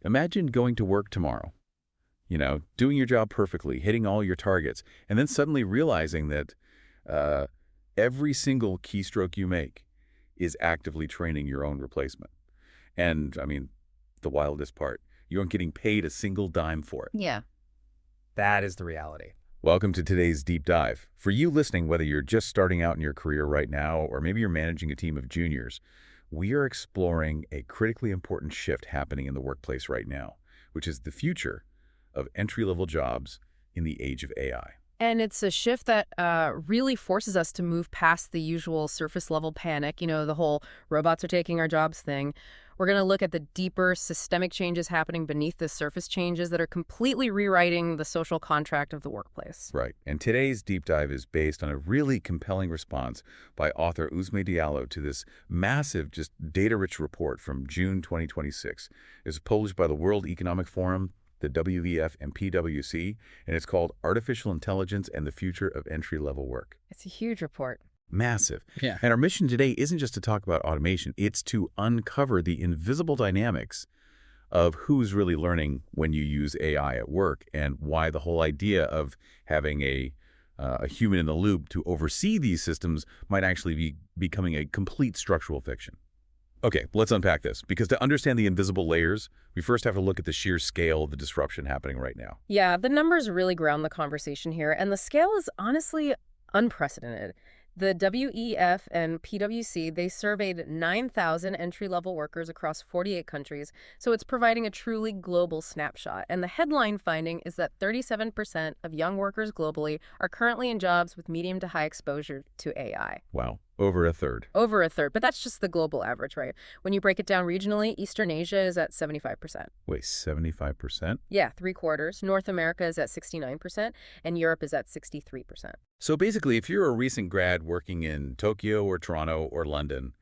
Imagine going to work tomorrow, doing your job perfectly, hitting all your targets, and then suddenly realizing that every single keystroke you make is actively training your own replacement. And, the wildest part, you aren't getting paid a single dime for it. Yeah. That is the reality. Welcome to today's Deep Dive. For you listening, whether you're just starting out in your career right now or maybe you're managing a team of juniors, we are exploring a critically important shift happening in the workplace right now, which is the future of entry-level jobs in the age of AI. And it's a shift that really forces us to move past the usual surface-level panic, the whole robots are taking our jobs thing. We're going to look at the deeper systemic changes happening beneath the surface changes that are completely rewriting the social contract of the workplace. Right. And today's deep dive is based on a really compelling response by author Ousmane Diallo to this massive, just data-rich report from June 2026. It's published by the World Economic Forum, the WEF, and PwC, and it's called Artificial Intelligence and the Future of Entry-Level Work. It's a huge report. Massive. Yeah. And our mission today isn't just to talk about automation, it's to uncover the invisible dynamics of who's really learning when you use AI at work and why the whole idea of having a human in the loop to oversee these systems might actually be becoming a complete structural fiction. Okay, let's unpack this, because to understand the invisible layers, we first have to look at the sheer scale of the disruption happening right now. Yeah, the numbers really ground the conversation here, and the scale is honestly unprecedented. The WEF and PwC, they surveyed 9,000 entry-level workers across 48 countries, so it's providing a truly global snapshot. And the headline finding is that 37% of young workers globally are currently in jobs with medium to high exposure to AI. Wow, over a third. Over a third, but that's just the global average, right? When you break it down regionally, Eastern Asia is at 75%. Wait, 75%? Yeah, 3/4. North America is at 69%, and Europe is at 63%. So basically, if you're a recent grad working in Tokyo or Toronto or London,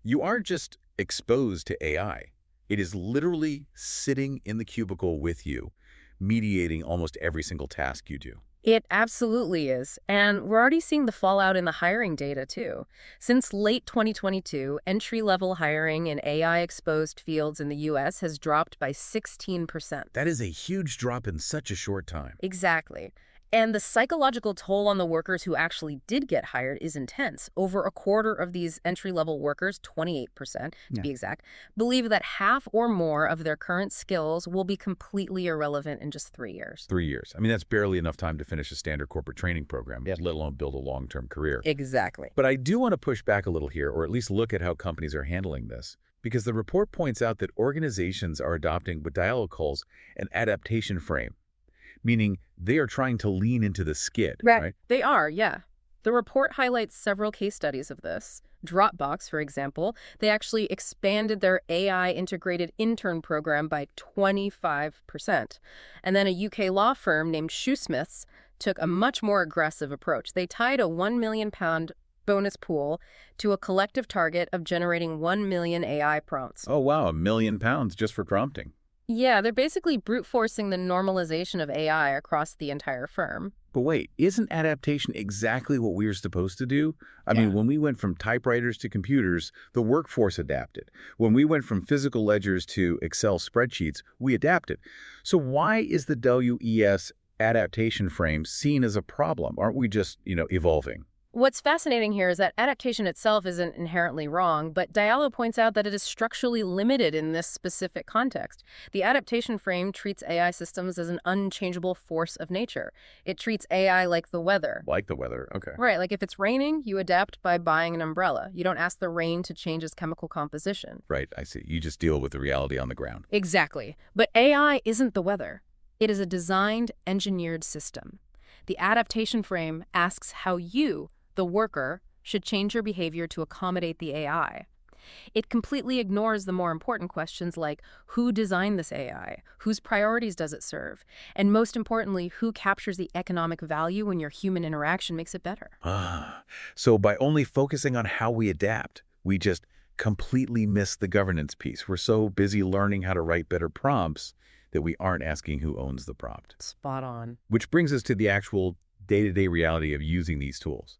you aren't just exposed to AI. It is literally sitting in the cubicle with you, mediating almost every single task you do. It absolutely is. And we're already seeing the fallout in the hiring data, too. Since late 2022, entry-level hiring in AI-exposed fields in the U.S. has dropped by 16%. That is a huge drop in such a short time. Exactly. And the psychological toll on the workers who actually did get hired is intense. Over a quarter of these entry-level workers, 28% to be exact, believe that half or more of their current skills will be completely irrelevant in just 3 years. 3 years. That's barely enough time to finish a standard corporate training program, let alone build a long-term career. Exactly. But I do want to push back a little here, or at least look at how companies are handling this. Because the report points out that organizations are adopting what Diallo calls an adaptation frame, meaning they are trying to lean into the skid, right? They are, yeah. The report highlights several case studies of this. Dropbox, for example, they actually expanded their AI-integrated intern program by 25%. And then a UK law firm named Shoesmiths took a much more aggressive approach. They tied a £1 million bonus pool to a collective target of generating 1 million AI prompts. Oh, wow, £1 million just for prompting. Yeah, they're basically brute forcing the normalization of AI across the entire firm. But wait, isn't adaptation exactly what we were supposed to do? When we went from typewriters to computers, the workforce adapted. When we went from physical ledgers to Excel spreadsheets, we adapted. So why is the WES adaptation frame seen as a problem? Aren't we just, evolving? What's fascinating here is that adaptation itself isn't inherently wrong, but Diallo points out that it is structurally limited in this specific context. The adaptation frame treats AI systems as an unchangeable force of nature. It treats AI like the weather. Like the weather, okay. Right, like if it's raining, you adapt by buying an umbrella. You don't ask the rain to change its chemical composition. Right, I see. You just deal with the reality on the ground. Exactly. But AI isn't the weather. It is a designed, engineered system. The adaptation frame asks how you, the worker, should change your behavior to accommodate the AI. It completely ignores the more important questions like who designed this AI, whose priorities does it serve, and most importantly, who captures the economic value when your human interaction makes it better. So by only focusing on how we adapt, we just completely miss the governance piece. We're so busy learning how to write better prompts that we aren't asking who owns the prompt. Spot on. Which brings us to the actual day-to-day reality of using these tools.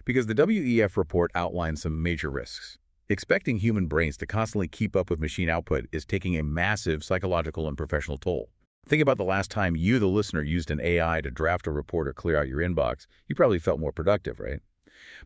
Because the WEF report outlines some major risks. Expecting human brains to constantly keep up with machine output is taking a massive psychological and professional toll. Think about the last time you, the listener, used an AI to draft a report or clear out your inbox. You probably felt more productive, right?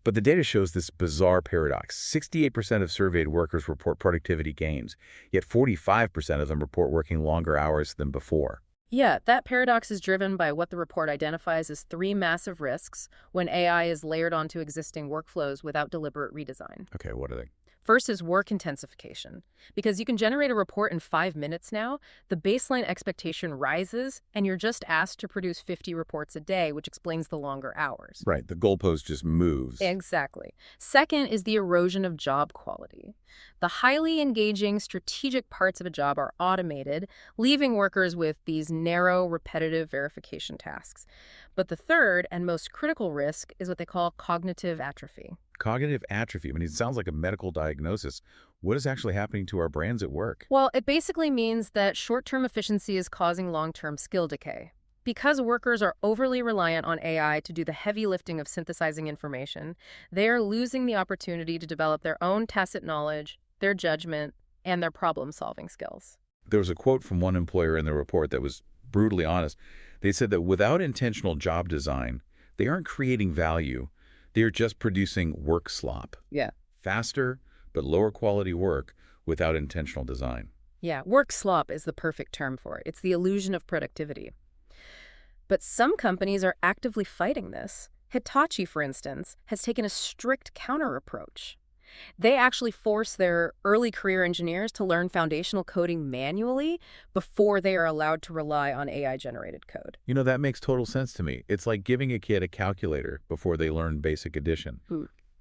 But the data shows this bizarre paradox. 68% of surveyed workers report productivity gains, yet 45% of them report working longer hours than before. Yeah, that paradox is driven by what the report identifies as three massive risks when AI is layered onto existing workflows without deliberate redesign. Okay, what are they? First is work intensification. Because you can generate a report in 5 minutes now, the baseline expectation rises, and you're just asked to produce 50 reports a day, which explains the longer hours. Right, the goalpost just moves. Exactly. Second is the erosion of job quality. The highly engaging, strategic parts of a job are automated, leaving workers with these narrow, repetitive verification tasks. But the third and most critical risk is what they call cognitive atrophy. Cognitive atrophy, I mean, it sounds like a medical diagnosis. What is actually happening to our brains at work? Well, it basically means that short-term efficiency is causing long-term skill decay. Because workers are overly reliant on AI to do the heavy lifting of synthesizing information, they are losing the opportunity to develop their own tacit knowledge, their judgment, and their problem-solving skills. There was a quote from one employer in the report that was brutally honest. They said that without intentional job design, they aren't creating value. They're just producing work slop. Yeah. Faster, but lower quality work without intentional design. Yeah, work slop is the perfect term for it. It's the illusion of productivity. But some companies are actively fighting this. Hitachi, for instance, has taken a strict counter approach. They actually force their early career engineers to learn foundational coding manually before they are allowed to rely on AI-generated code. You know, that makes total sense to me. It's like giving a kid a calculator before they learn basic addition.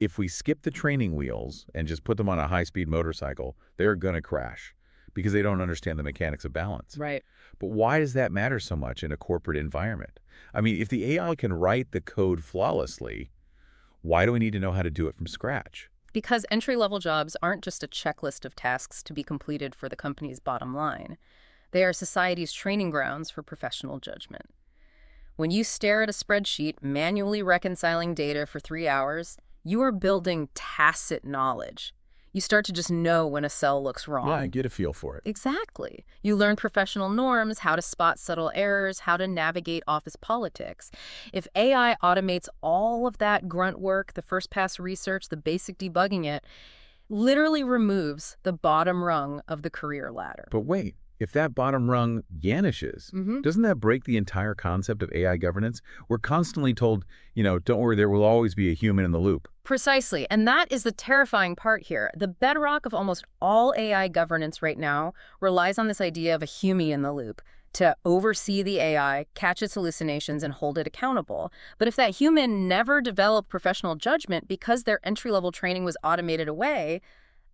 If we skip the training wheels and just put them on a high-speed motorcycle, they're going to crash because they don't understand the mechanics of balance. Right. But why does that matter so much in a corporate environment? I mean, if the AI can write the code flawlessly, why do we need to know how to do it from scratch? Because entry-level jobs aren't just a checklist of tasks to be completed for the company's bottom line. They are society's training grounds for professional judgment. When you stare at a spreadsheet manually reconciling data for 3 hours, you are building tacit knowledge. You start to just know when a cell looks wrong. Yeah, I get a feel for it. Exactly. You learn professional norms, how to spot subtle errors, how to navigate office politics. If AI automates all of that grunt work, the first pass research, the basic debugging, it literally removes the bottom rung of the career ladder. But wait, if that bottom rung vanishes, doesn't that break the entire concept of AI governance? We're constantly told, don't worry, there will always be a human in the loop. Precisely. And that is the terrifying part here. The bedrock of almost all AI governance right now relies on this idea of a human in the loop to oversee the AI, catch its hallucinations, and hold it accountable. But if that human never developed professional judgment because their entry-level training was automated away,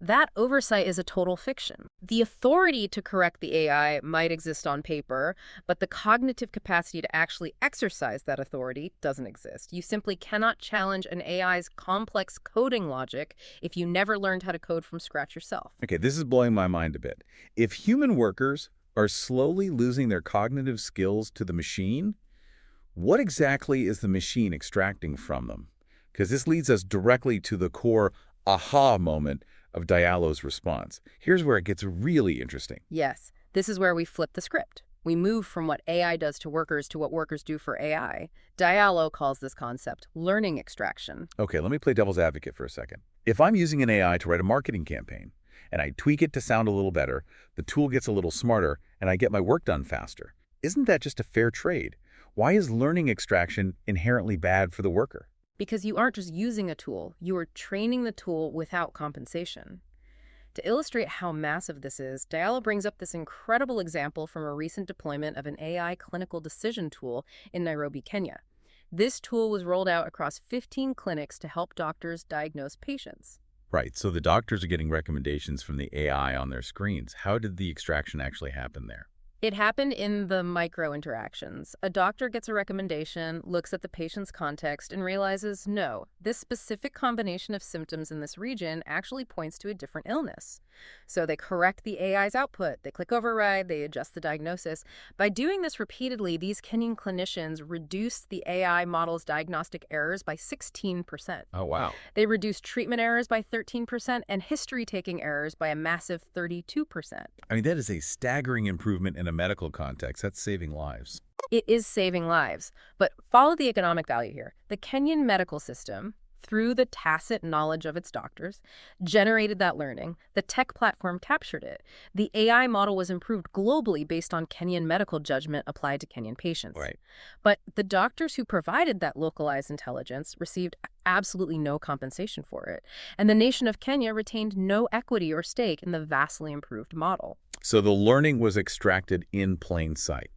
that oversight is a total fiction. The authority to correct the AI might exist on paper, but the cognitive capacity to actually exercise that authority doesn't exist. You simply cannot challenge an AI's complex coding logic if you never learned how to code from scratch yourself. Okay, this is blowing my mind a bit. If human workers are slowly losing their cognitive skills to the machine, what exactly is the machine extracting from them? Because this leads us directly to the core aha moment of Diallo's response. Here's where it gets really interesting. Yes, this is where we flip the script. We move from what AI does to workers to what workers do for AI. Diallo calls this concept learning extraction. Okay, let me play devil's advocate for a second. If I'm using an AI to write a marketing campaign, and I tweak it to sound a little better, the tool gets a little smarter, and I get my work done faster. Isn't that just a fair trade? Why is learning extraction inherently bad for the worker? Because you aren't just using a tool, you are training the tool without compensation. To illustrate how massive this is, Diallo brings up this incredible example from a recent deployment of an AI clinical decision tool in Nairobi, Kenya. This tool was rolled out across 15 clinics to help doctors diagnose patients. Right, so the doctors are getting recommendations from the AI on their screens. How did the extraction actually happen there? It happened in the micro interactions. A doctor gets a recommendation, looks at the patient's context, and realizes, no, this specific combination of symptoms in this region actually points to a different illness. So they correct the AI's output, they click override, they adjust the diagnosis. By doing this repeatedly, these Kenyan clinicians reduced the AI model's diagnostic errors by 16%. Oh, wow. They reduced treatment errors by 13% and history-taking errors by a massive 32%. I mean, that is a staggering improvement in a medical context. That's saving lives. It is saving lives. But follow the economic value here. The Kenyan medical system, through the tacit knowledge of its doctors, generated that learning. The tech platform captured it. The AI model was improved globally based on Kenyan medical judgment applied to Kenyan patients. Right. But the doctors who provided that localized intelligence received absolutely no compensation for it. And the nation of Kenya retained no equity or stake in the vastly improved model. So the learning was extracted in plain sight,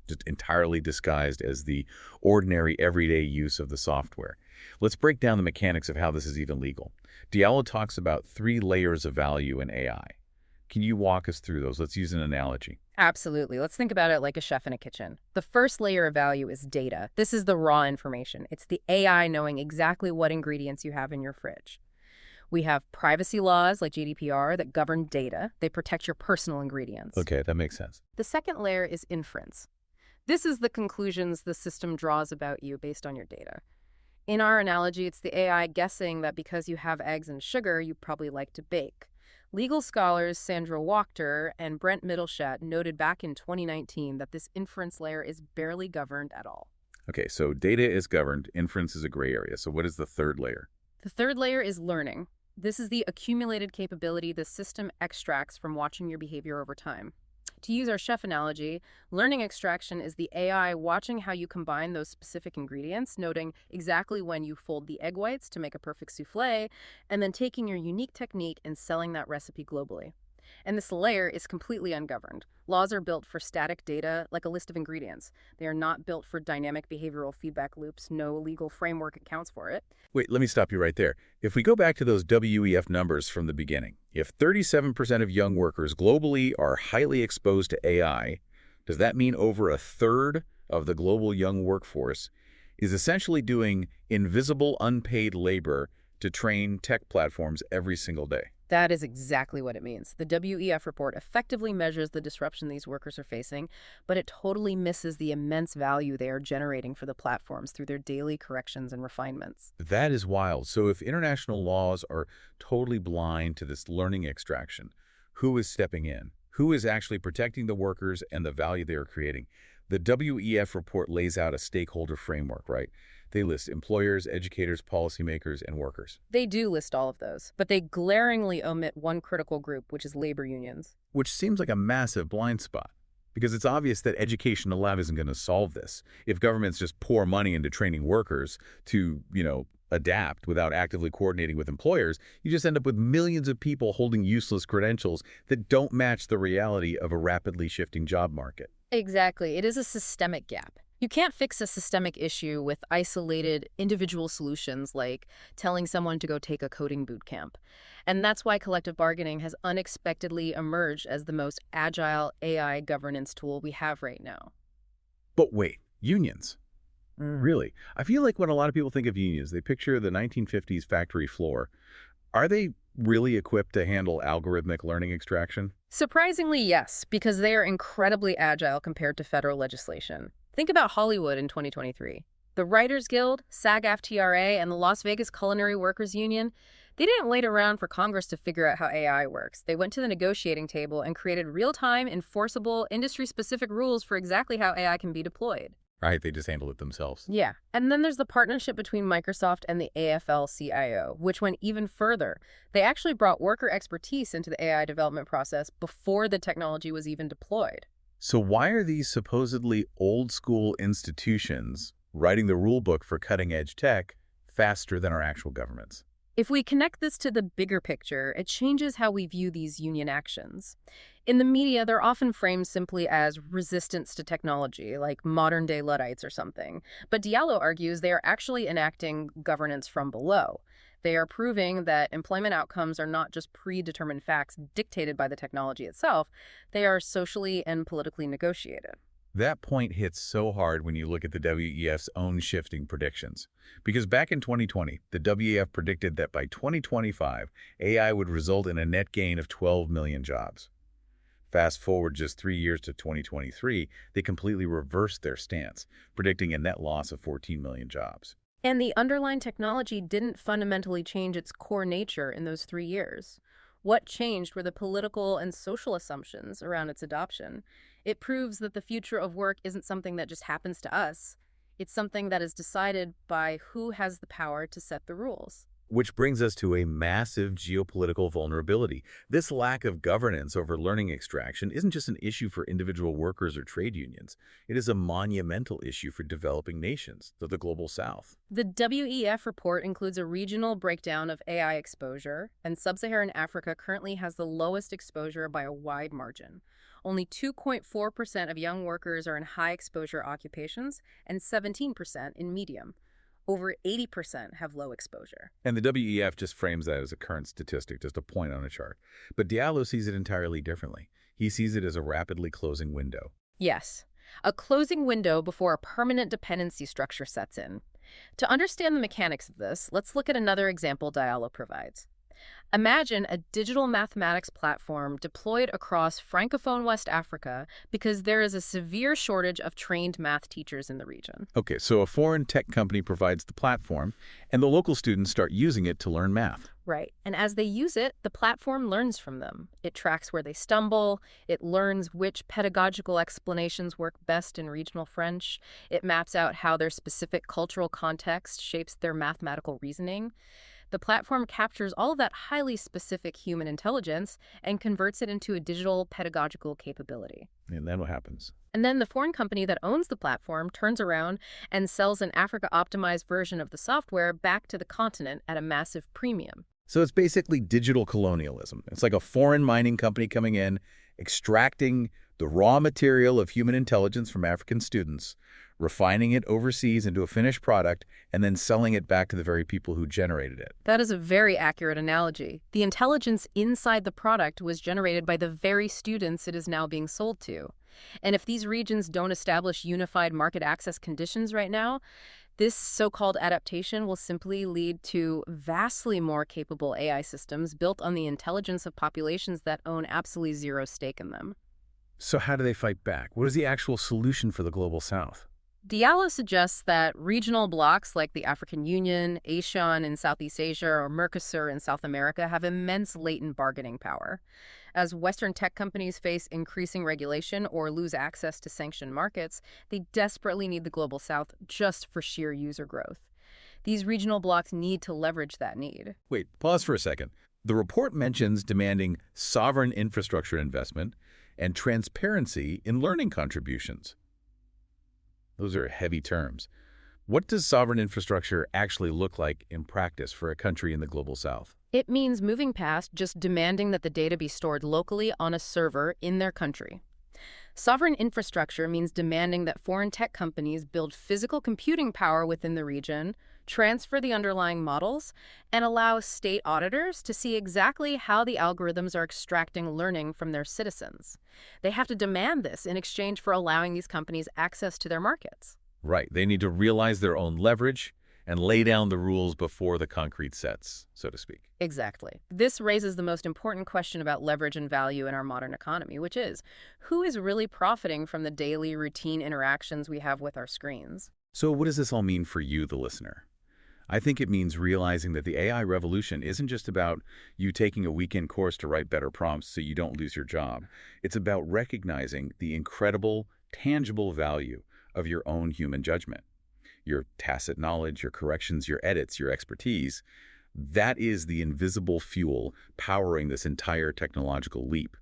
just entirely disguised as the ordinary everyday use of the software. Let's break down the mechanics of how this is even legal. Diallo talks about 3 layers of value in AI. Can you walk us through those? Let's use an analogy. Absolutely. Let's think about it like a chef in a kitchen. The first layer of value is data. This is the raw information. It's the AI knowing exactly what ingredients you have in your fridge. We have privacy laws like GDPR that govern data. They protect your personal ingredients. Okay, that makes sense. The second layer is inference. This is the conclusions the system draws about you based on your data. In our analogy, it's the AI guessing that because you have eggs and sugar, you probably like to bake. Legal scholars Sandra Wachter and Brent Mittelstadt noted back in 2019 that this inference layer is barely governed at all. Okay, so data is governed, inference is a gray area. So what is the third layer? The third layer is learning. This is the accumulated capability the system extracts from watching your behavior over time. To use our chef analogy, learning extraction is the AI watching how you combine those specific ingredients, noting exactly when you fold the egg whites to make a perfect souffle, and then taking your unique technique and selling that recipe globally. And this layer is completely ungoverned. Laws are built for static data, like a list of ingredients. They are not built for dynamic behavioral feedback loops. No legal framework accounts for it. Wait, let me stop you right there. If we go back to those WEF numbers from the beginning, if 37% of young workers globally are highly exposed to AI, does that mean over a third of the global young workforce is essentially doing invisible, unpaid labor to train tech platforms every single day? That is exactly what it means. The WEF report effectively measures the disruption these workers are facing, but it totally misses the immense value they are generating for the platforms through their daily corrections and refinements. That is wild. So if international laws are totally blind to this learning extraction, who is stepping in? Who is actually protecting the workers and the value they are creating? The WEF report lays out a stakeholder framework, right? They list employers, educators, policymakers, and workers. They do list all of those, but they glaringly omit one critical group, which is labor unions. Which seems like a massive blind spot, because it's obvious that education alone isn't going to solve this. If governments just pour money into training workers to, adapt without actively coordinating with employers, you just end up with millions of people holding useless credentials that don't match the reality of a rapidly shifting job market. Exactly. It is a systemic gap. You can't fix a systemic issue with isolated individual solutions like telling someone to go take a coding boot camp. And that's why collective bargaining has unexpectedly emerged as the most agile AI governance tool we have right now. But wait, unions? Really? I feel like when a lot of people think of unions, they picture the 1950s factory floor. Are they really equipped to handle algorithmic learning extraction? Surprisingly, yes, because they are incredibly agile compared to federal legislation. Think about Hollywood in 2023. The Writers Guild, SAG-AFTRA, and the Las Vegas Culinary Workers Union, they didn't wait around for Congress to figure out how AI works. They went to the negotiating table and created real-time, enforceable, industry-specific rules for exactly how AI can be deployed. Right, they just handle it themselves. Yeah. And then there's the partnership between Microsoft and the AFL-CIO, which went even further. They actually brought worker expertise into the AI development process before the technology was even deployed. So why are these supposedly old-school institutions writing the rulebook for cutting-edge tech faster than our actual governments? If we connect this to the bigger picture, it changes how we view these union actions. In the media, they're often framed simply as resistance to technology, like modern-day Luddites or something. But Diallo argues they are actually enacting governance from below. They are proving that employment outcomes are not just predetermined facts dictated by the technology itself, they are socially and politically negotiated. That point hits so hard when you look at the WEF's own shifting predictions. Because back in 2020, the WEF predicted that by 2025, AI would result in a net gain of 12 million jobs. Fast forward just 3 years to 2023, they completely reversed their stance, predicting a net loss of 14 million jobs. And the underlying technology didn't fundamentally change its core nature in those 3 years. What changed were the political and social assumptions around its adoption. It proves that the future of work isn't something that just happens to us. It's something that is decided by who has the power to set the rules. Which brings us to a massive geopolitical vulnerability. This lack of governance over learning extraction isn't just an issue for individual workers or trade unions. It is a monumental issue for developing nations, the Global South. The WEF report includes a regional breakdown of AI exposure, and sub-Saharan Africa currently has the lowest exposure by a wide margin. Only 2.4% of young workers are in high-exposure occupations and 17% in medium. Over 80% have low exposure. And the WEF just frames that as a current statistic, just a point on a chart. But Diallo sees it entirely differently. He sees it as a rapidly closing window. Yes, a closing window before a permanent dependency structure sets in. To understand the mechanics of this, let's look at another example Diallo provides. Imagine a digital mathematics platform deployed across Francophone West Africa because there is a severe shortage of trained math teachers in the region. Okay, so a foreign tech company provides the platform, and the local students start using it to learn math. Right. And as they use it, the platform learns from them. It tracks where they stumble. It learns which pedagogical explanations work best in regional French. It maps out how their specific cultural context shapes their mathematical reasoning. The platform captures all of that highly specific human intelligence and converts it into a digital pedagogical capability. And then what happens? And then the foreign company that owns the platform turns around and sells an Africa-optimized version of the software back to the continent at a massive premium. So it's basically digital colonialism. It's like a foreign mining company coming in, extracting the raw material of human intelligence from African students, refining it overseas into a finished product, and then selling it back to the very people who generated it. That is a very accurate analogy. The intelligence inside the product was generated by the very students it is now being sold to. And if these regions don't establish unified market access conditions right now, this so-called adaptation will simply lead to vastly more capable AI systems built on the intelligence of populations that own absolutely zero stake in them. So how do they fight back? What is the actual solution for the Global South? Diallo suggests that regional blocs like the African Union, ASEAN in Southeast Asia, or Mercosur in South America have immense latent bargaining power. As Western tech companies face increasing regulation or lose access to sanctioned markets, they desperately need the Global South just for sheer user growth. These regional blocs need to leverage that need. Wait, pause for a second. The report mentions demanding sovereign infrastructure investment and transparency in learning contributions. Those are heavy terms. What does sovereign infrastructure actually look like in practice for a country in the Global South? It means moving past just demanding that the data be stored locally on a server in their country. Sovereign infrastructure means demanding that foreign tech companies build physical computing power within the region, transfer the underlying models, and allow state auditors to see exactly how the algorithms are extracting learning from their citizens. They have to demand this in exchange for allowing these companies access to their markets. Right. They need to realize their own leverage and lay down the rules before the concrete sets, so to speak. Exactly. This raises the most important question about leverage and value in our modern economy, which is, who is really profiting from the daily routine interactions we have with our screens? So what does this all mean for you, the listener? I think it means realizing that the AI revolution isn't just about you taking a weekend course to write better prompts so you don't lose your job. It's about recognizing the incredible, tangible value of your own human judgment. Your tacit knowledge, your corrections, your edits, your expertise. That is the invisible fuel powering this entire technological leap.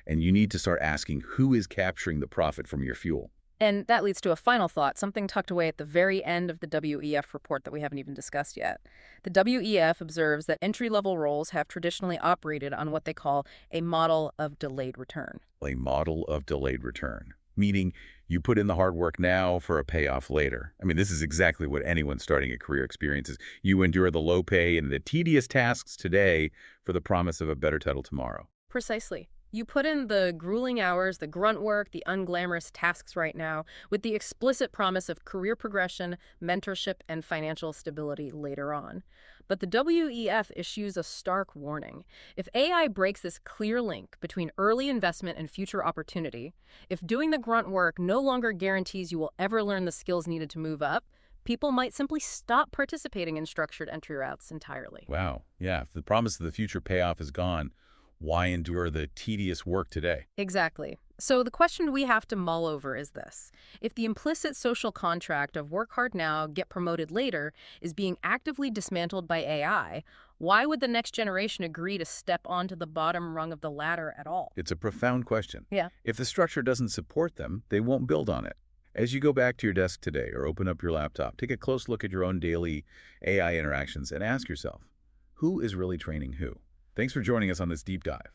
And you need to start asking who is capturing the profit from your fuel. And that leads to a final thought, something tucked away at the very end of the WEF report that we haven't even discussed yet. The WEF observes that entry-level roles have traditionally operated on what they call a model of delayed return. A model of delayed return, meaning you put in the hard work now for a payoff later. I mean, this is exactly what anyone starting a career experiences. You endure the low pay and the tedious tasks today for the promise of a better title tomorrow. Precisely. You put in the grueling hours, the grunt work, the unglamorous tasks right now, with the explicit promise of career progression, mentorship, and financial stability later on. But the WEF issues a stark warning. If AI breaks this clear link between early investment and future opportunity, if doing the grunt work no longer guarantees you will ever learn the skills needed to move up, people might simply stop participating in structured entry routes entirely. Wow. Yeah, if the promise of the future payoff is gone, why endure the tedious work today? Exactly. So the question we have to mull over is this. If the implicit social contract of work hard now, get promoted later is being actively dismantled by AI, why would the next generation agree to step onto the bottom rung of the ladder at all? It's a profound question. Yeah. If the structure doesn't support them, they won't build on it. As you go back to your desk today or open up your laptop, take a close look at your own daily AI interactions and ask yourself, who is really training who? Thanks for joining us on this deep dive.